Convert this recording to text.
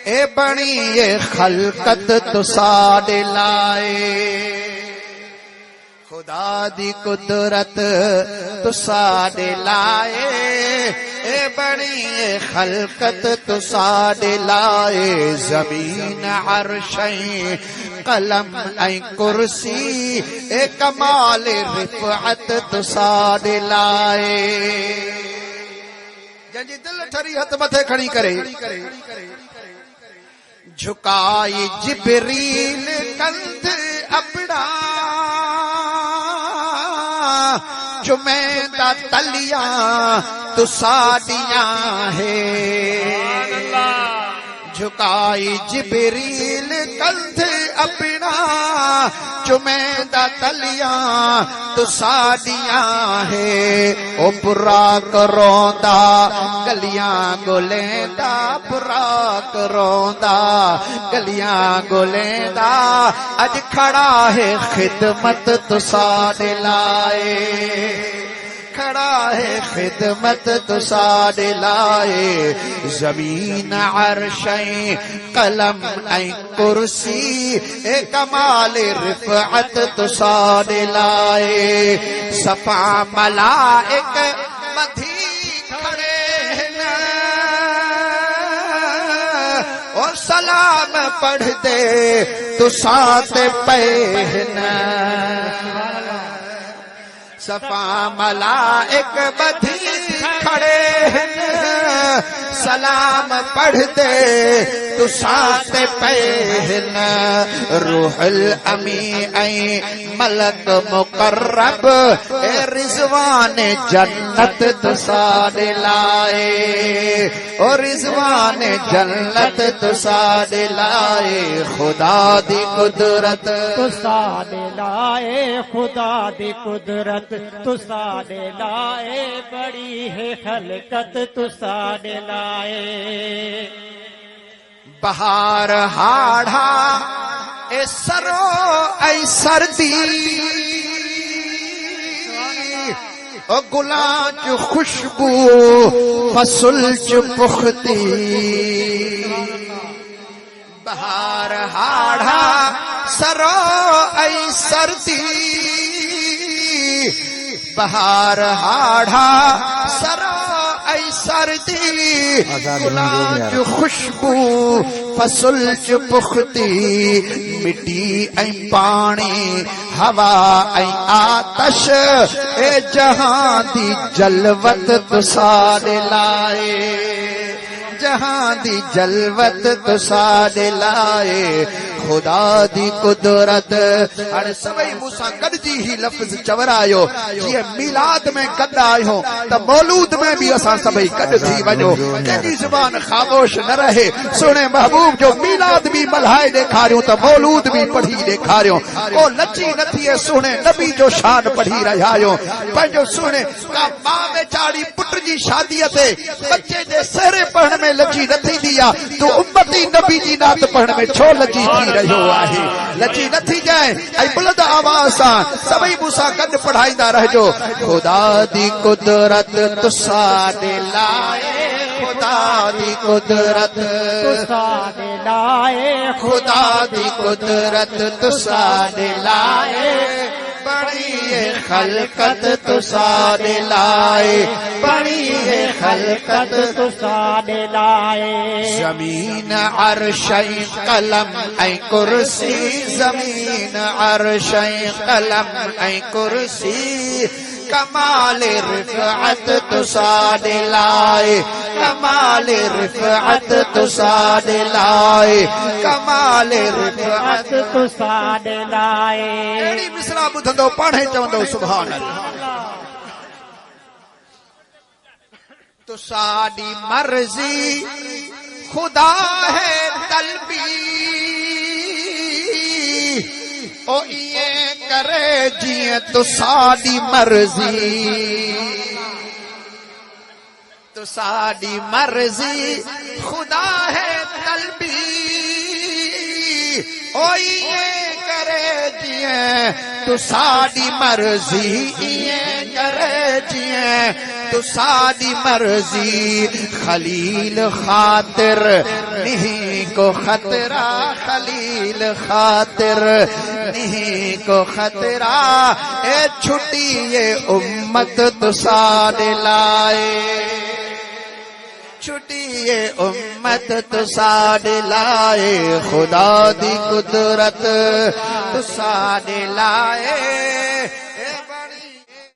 اے بنی اے خلقت تو ساڈے لائے خدا دی قدرت تو ساڈے لائے اے بنی اے خلقت تو ساڈے لائے زمین عرشیں قلم اے کرسی اے کمال رفعت تو ساڈے لائے جنجی دل ٹھری ہتھ متھے کھڑی کرے جھکائی جبریل کندھ اپنا چمیندہ تلیاں تو ساڈیاں ہے جھکائی جبریل کندھ اپنا چمیندہ تلیاں تو ساڈیاں ہے او برا کروندا گلیاں گلیندا برا کروندا گلیاں گلیندا اج کھڑا ہے خدمت تو ساڈے لائے کھڑا ہے خدمت تو ساڈے لائے زمین عرشیں قلم اے کرسی اے کمال رفعت تو ساڈے لائے صفا ملائک مدھی کھڑے ہیں اور سلام پڑھ دے تو ساتھ پہنا صفا ملائک بدھی کھڑے ہیں سلام پڑھ دے تو ساتھ پہن روح الامی اے ملک مقرب اے رضوان جنت تو ساڈے لائے او رضوان جنت تو ساڈے لائے خدا دی قدرت تو ساڈے لائے خدا دی قدرت تو ساڈے لائے بڑی ہے خلقت تو ساڈے لائے بہار ہاڑھا اے سرو اے سردی او گلاں چ خوشبو فصل چ پختی بہار ہاڑھا سرو اے سردی بہار ہاڑھا سرو اے سردی گلاں چ خوشبو فصل چ پختی مٹی اے پانی ہوا اے آتش اے جہاں دی جلوت تو ساڈے لائے جہاں دی جلوت تو ساڈے لائے خدا دی قدرت ہر سبئی موسیٰ گڈ جی ہی لفظ چورایو یہ میلاد میں گڈ آئیو تا مولود میں بھی اساں سبئی گڈ تھی وجو تیری زبان خاموش نہ رہے سنے محبوب جو میلاد بھی ملہائے دیکھا رہے ہوں تا مولود بھی پڑھی دیکھا رہے ہوں او لچی نہ تھی سنے نبی جو شان پڑھی رہا ہوں پنجو سنے کا ماں میں چاڑی پٹر جی شادیتے بچے دے سہرے پڑھنے میں لچی نہ تھی دیا تو امتی نبی جی نات پڑھنے میں چھو لچی تھی رہو آہی لچی نہ تھی جائیں اے بلد آواز سبئی موسیٰ گڈ پڑھائی دا رہ جو خدا دی قدرت تو ساڈے لائے خدا دی قدرت تو ساڈے لائے خدا دی قدرت تو ساڈے لائے بڑی ہے خلقت تو ساڈے لائے بڑی ہے خلقت تو ساڈے لائے زمین عرشیں قلم اے کرسی زمین عرشیں قلم اے کرسی کمال رفعت تو ساڈے لائے کمال رفعت تو ساڈے لائے کمال رفعت تو ساڈے لائے اڑی مصرا بدھندو پڑھے چوندو سبحان اللہ تو ساڈی مرضی خدا ہے طلبی او یہ کرے جیے تو ساڈی مرضی تو ساڈی مرضی خدا ہے طلبی او یہ کرے جیے تو ساڈی مرضی یہ کرے جیے تو ساڈی مرضی خلیل خاطر نہیں کو خطرہ خلیل خاطر نہیں کو خطرہ اے چھٹی یہ امت تو ساڈے لائے چھٹی یہ امت تو ساڈے لائے خدا دی قدرت تو ساڈے لائے